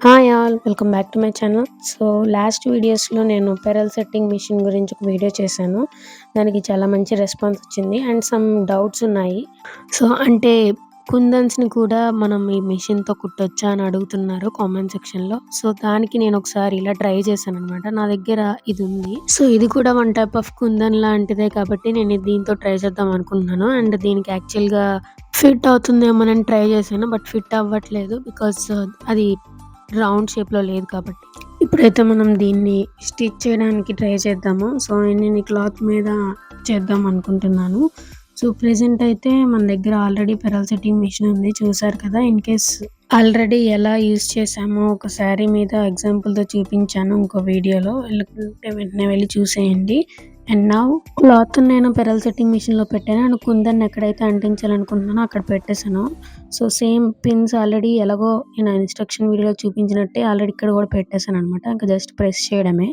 Hi all welcome back to my channel. So last వీడియోస్లో నేను pearl setting machine గురించి ఒక వీడియో చేశాను. దానికి చాలా మంచి రెస్పాన్స్ వచ్చింది అండ్ సమ్ డౌట్స్ ఉన్నాయి. సో అంటే కుందన్స్ని కూడా మనం ఈ మిషన్తో కుట్టొచ్చా అని అడుగుతున్నారు కామెంట్ సెక్షన్లో. సో దానికి నేను ఒకసారి ఇలా ట్రై చేశాను అనమాట. నా దగ్గర ఇది ఉంది. సో ఇది కూడా వన్ టైప్ ఆఫ్ కుందన్ లాంటిదే కాబట్టి నేను దీంతో ట్రై చేద్దాం అనుకుంటున్నాను. అండ్ దీనికి యాక్చువల్గా ఫిట్ అవుతుందేమోనని ట్రై చేశాను, బట్ ఫిట్ అవ్వట్లేదు బికాస్ అది రౌండ్ షేప్‌లో లేదు కాబట్టి. ఇప్పుడైతే మనం దీన్ని స్టిచ్ చేయడానికి ట్రై చేద్దాము. సో నేను క్లాత్ మీద చేద్దాం అనుకుంటున్నాను. సో ప్రెజెంట్ అయితే మన దగ్గర ఆల్రెడీ పెరల్ సెట్టింగ్ మిషన్ ఉంది, చూసారు కదా. ఇన్ కేస్ ఆల్రెడీ ఎలా యూజ్ చేసామో ఒక శారీ మీద ఎగ్జాంపుల్‌తో చూపించాను ఇంకో వీడియోలో. వెళ్ళకుంటే వెంటనే వెళ్ళి చూసేయండి. అండ్ నౌ క్లాత్ నేను పెరల్ సెట్టింగ్ మిషన్‌లో పెట్టాను అండ్ కుందన్ ఎక్కడైతే అంటించాలనుకుంటున్నానో అక్కడ పెట్టేసాను. సో సేమ్ పిన్స్ ఆల్రెడీ ఎలాగో నేను ఇన్‌స్ట్రక్షన్ వీడియోలో చూపించినట్టే ఆల్రెడీ ఇక్కడ కూడా పెట్టేసాననమాట. ఇంకా జస్ట్ ప్రెస్ చేయడమే.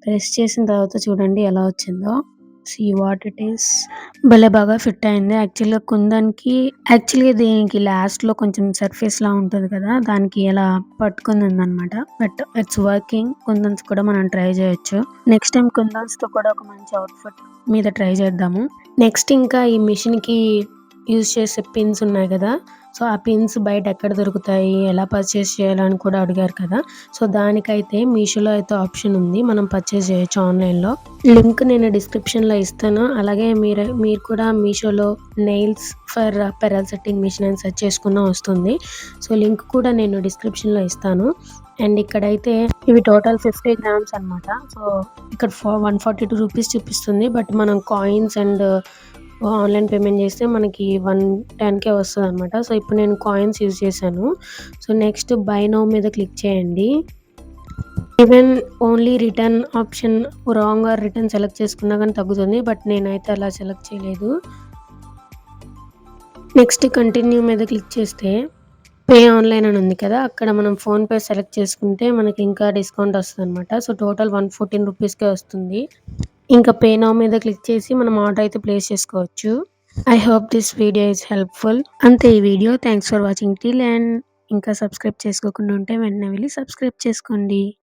ప్రెస్ చేసిన తర్వాత చూడండి ఎలా వచ్చిందో. See what it is. భలే బాగా ఫిట్ అయింది. యాక్చువల్‌గా దీనికి లాస్ట్‌లో కొంచెం సర్ఫేస్‌లా ఉంటది కదా, దానికి ఎలా పట్టుకుందనమాట. But it's working. కుందన్స్ కూడా మనం ట్రై చేయొచ్చు. నెక్స్ట్ టైం కుందన్స్‌తో కూడా ఒక మంచి అవుట్‌ఫిట్ మీద ట్రై చేద్దాము. నెక్స్ట్ ఇంకా ఈ మిషన్‌కి యూజ్ చేసే పిన్స్ ఉన్నాయి కదా, సో ఆ పిన్స్ బయట ఎక్కడ దొరుకుతాయి, ఎలా పర్చేస్ చేయాలని కూడా అడిగారు కదా. సో దానికైతే మీషోలో అయితే ఆప్షన్ ఉంది, మనం పర్చేస్ చేయొచ్చు ఆన్లైన్లో. లింక్ నేను డిస్క్రిప్షన్లో ఇస్తాను. అలాగే మీరు కూడా మీషోలో nails for pearl setting machine అని సెర్చ్ చేసుకున్నా వస్తుంది. సో లింక్ కూడా నేను డిస్క్రిప్షన్లో ఇస్తాను. అండ్ ఇక్కడైతే ఇవి టోటల్ 50 గ్రామ్స్ అనమాట. సో ఇక్కడ 142 రూపీస్ చూపిస్తుంది, బట్ మనం కాయిన్స్ అండ్ ఆన్లైన్ పేమెంట్ చేస్తే మనకి 110కే వస్తుందనమాట. సో ఇప్పుడు నేను కాయిన్స్ యూజ్ చేశాను. సో నెక్స్ట్ బై నౌ మీద క్లిక్ చేయండి. Even only return option wrong or return select చేసుకున్నా కానీ తగ్గుతుంది, బట్ నేనైతే అలా సెలెక్ట్ చేయలేదు. నెక్స్ట్ కంటిన్యూ మీద క్లిక్ చేస్తే పే ఆన్లైన్ అని ఉంది కదా, అక్కడ మనం ఫోన్పే సెలెక్ట్ చేసుకుంటే మనకి ఇంకా డిస్కౌంట్ వస్తుందనమాట. సో టోటల్ 114 రూపీస్కే వస్తుంది. ఇంకా పే నౌ మీద క్లిక్ చేసి మనం ఆర్డర్ అయితే ప్లేస్ చేసుకోవచ్చు. I hope this video is helpful. అంతే ఈ video. Thanks for watching till and ఇంకా సబ్స్క్రైబ్ చేసుకోకుండా ఉంటే వెంటనే వెళ్ళి సబ్స్క్రైబ్ చేసుకోండి.